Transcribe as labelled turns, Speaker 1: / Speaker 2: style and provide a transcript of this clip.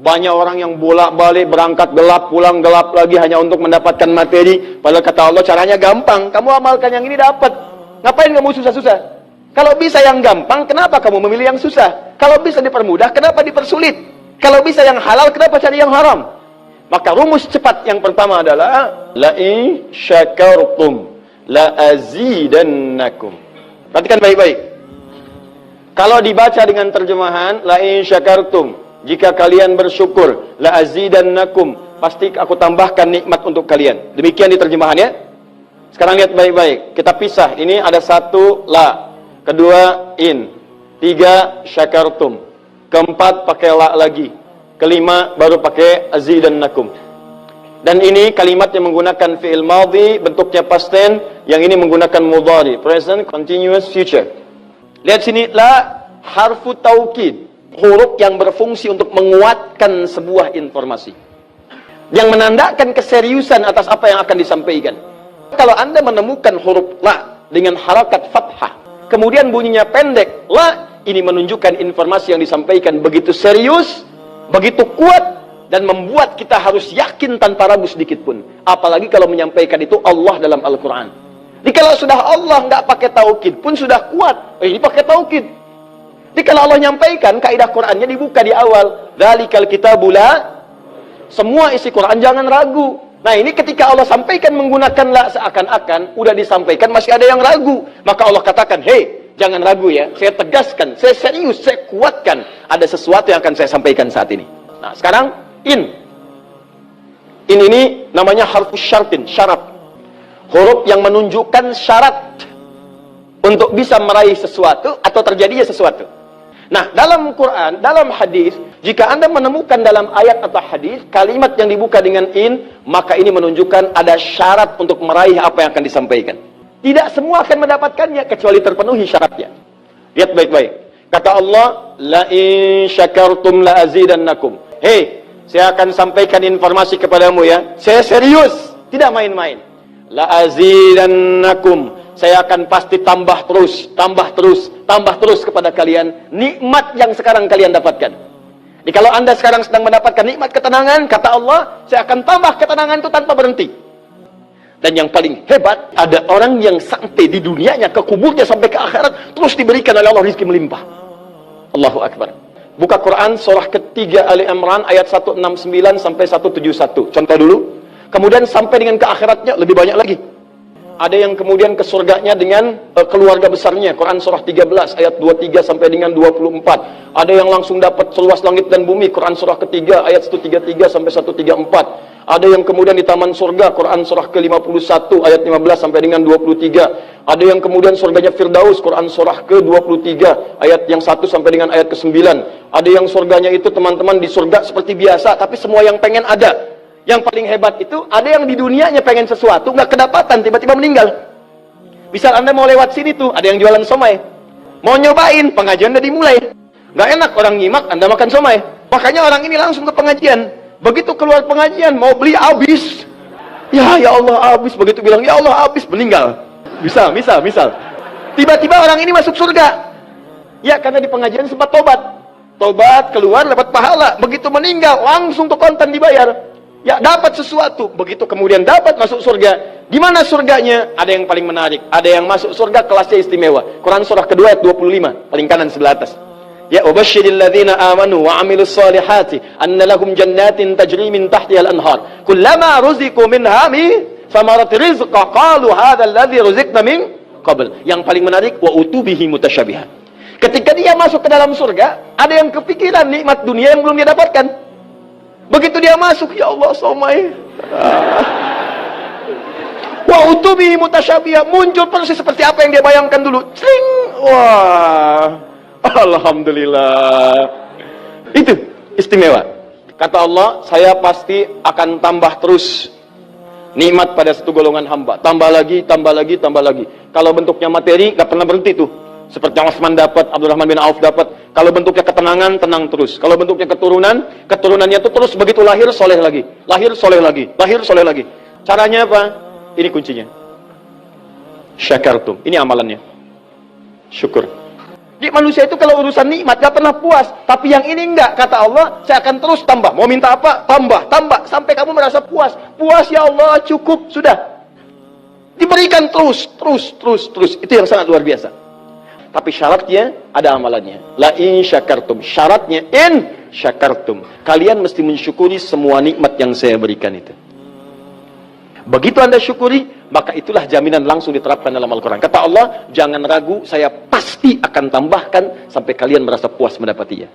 Speaker 1: Banyak orang yang bolak-balik berangkat gelap, pulang gelap lagi hanya untuk mendapatkan materi. Padahal kata Allah caranya gampang. Kamu amalkan yang ini dapat. Ngapain kamu susah-susah? Kalau bisa yang gampang, kenapa kamu memilih yang susah? Kalau bisa dipermudah, kenapa dipersulit? Kalau bisa yang halal, kenapa cari yang haram? Maka rumus cepat yang pertama adalah la in syakartum la azidannakum. Perhatikan baik-baik. Kalau dibaca dengan terjemahan la in syakartum, jika kalian bersyukur, la azidannakum, pasti aku tambahkan nikmat untuk kalian. Demikian di terjemahannya. Sekarang lihat baik-baik. Kita pisah. Ini ada satu la, kedua in, tiga syakartum, keempat pakai la lagi, kelima baru pakai azidannakum. Dan ini kalimat yang menggunakan fi'il madhi, bentuknya past tense, yang ini menggunakan mudhari, present continuous future. Lihat sini, la harfu taukid, huruf yang berfungsi untuk menguatkan sebuah informasi, yang menandakan keseriusan atas apa yang akan disampaikan. Kalau Anda menemukan huruf la dengan harakat fathah, kemudian bunyinya pendek, la, ini menunjukkan informasi yang disampaikan begitu serius, begitu kuat, dan membuat kita harus yakin tanpa ragu sedikit pun. Apalagi kalau menyampaikan itu Allah dalam Al-Quran. Jadi kalau sudah Allah nggak pakai taukid pun sudah kuat. Ini pakai taukid. Jadi kalau Allah nyampaikan, kaidah Qurannya dibuka di awal. Dzalikal kitabul la, semua isi Quran jangan ragu. Nah ini ketika Allah sampaikan menggunakan la, seakan-akan udah disampaikan masih ada yang ragu. Maka Allah katakan, hei, jangan ragu ya. Saya tegaskan, saya serius, saya kuatkan. Ada sesuatu yang akan saya sampaikan saat ini. Nah sekarang in ini namanya harfus syartin, syarat. Huruf yang menunjukkan syarat untuk bisa meraih sesuatu atau terjadinya sesuatu. Nah, dalam Quran, dalam hadis, jika Anda menemukan dalam ayat atau hadis kalimat yang dibuka dengan in, maka ini menunjukkan ada syarat untuk meraih apa yang akan disampaikan. Tidak semua akan mendapatkannya kecuali terpenuhi syaratnya. Lihat baik-baik. Kata Allah, la in syakartum la azidannakum. Hei, saya akan sampaikan informasi kepadamu ya. Saya serius, tidak main-main. La azidannakum, saya akan pasti tambah terus, tambah terus, tambah terus kepada kalian nikmat yang sekarang kalian dapatkan. Jadi kalau Anda sekarang sedang mendapatkan nikmat ketenangan, kata Allah, saya akan tambah ketenangan itu tanpa berhenti. Dan yang paling hebat, ada orang yang sampai di dunianya, ke kuburnya sampai ke akhirat, terus diberikan oleh Allah rezeki melimpah. Allahu Akbar. Buka Quran surah ketiga Ali Imran ayat 169 sampai 171. Contoh dulu. Kemudian sampai dengan ke akhiratnya lebih banyak lagi. Ada yang kemudian ke surganya dengan keluarga besarnya. Quran surah 13 ayat 23 sampai dengan 24. Ada yang langsung dapat seluas langit dan bumi. Quran surah ketiga ayat 133 sampai 134. Ada yang kemudian di taman surga. Quran surah ke-51 ayat 15 sampai dengan 23. Ada yang kemudian surganya Firdaus. Quran surah ke-23 ayat yang 1 sampai dengan ayat ke-9. Ada yang surganya itu teman-teman di surga seperti biasa, tapi semua yang pengen ada. Yang paling hebat itu, ada yang di dunianya pengen sesuatu, nggak kedapatan, tiba-tiba meninggal. Misal Anda mau lewat sini tuh, ada yang jualan somai. Mau nyobain, pengajian udah dimulai. Nggak enak orang nyimak, Anda makan somai. Makanya orang ini langsung ke pengajian. Begitu keluar pengajian, mau beli habis. Ya Allah habis. Begitu bilang, ya Allah habis, meninggal. Misal. Tiba-tiba orang ini masuk surga. Ya, karena di pengajian sempat tobat. Tobat, keluar, dapat pahala. Begitu meninggal, langsung tuh kontan dibayar. Ya, dapat sesuatu. Begitu kemudian dapat masuk surga. Di mana surganya? Ada yang paling menarik. Ada yang masuk surga kelasnya istimewa. Quran surah kedua ayat 25, paling kanan sebelah atas. Ya, wabasyiril ladzina amanu wa 'amilus solihati anna lahum jannatin tajri min tahtiha al-anhar. Kullama ruziqu minha min samarati rizqa qalu hadzal ladzi ruziqna min qabl. Yang paling menarik, wa utubihi mutasyabihan. Ketika dia masuk ke dalam surga, ada yang kepikiran nikmat dunia yang belum dia dapatkan. Begitu dia masuk, ya Allah somai. Wa utubi mutasyabihah, muncul persis seperti apa yang dia bayangkan dulu. Cling. Wah. Alhamdulillah. Itu istimewa. Kata Allah, saya pasti akan tambah terus nikmat pada satu golongan hamba. Tambah lagi, tambah lagi, tambah lagi. Kalau bentuknya materi, nggak pernah berhenti tuh. Seperti yang Utsman dapat, Abdurrahman bin Auf dapat. Kalau bentuknya ketenangan, tenang terus. Kalau bentuknya keturunan, keturunannya itu terus begitu lahir, soleh lagi. Lahir, soleh lagi. Lahir, soleh lagi. Caranya apa? Ini kuncinya. Syakartum. Ini amalannya. Syukur. Jadi manusia itu kalau urusan nikmat gak pernah puas. Tapi yang ini enggak, kata Allah, saya akan terus tambah. Mau minta apa? Tambah, tambah. Sampai kamu merasa puas. Puas ya Allah, cukup, sudah. Diberikan terus. Itu yang sangat luar biasa. Tapi syaratnya ada amalannya. La in syakartum. Syaratnya in syakartum. Kalian mesti mensyukuri semua nikmat yang saya berikan itu. Begitu Anda syukuri, maka itulah jaminan langsung diterapkan dalam Al-Quran. Kata Allah, jangan ragu, saya pasti akan tambahkan sampai kalian merasa puas mendapatinya.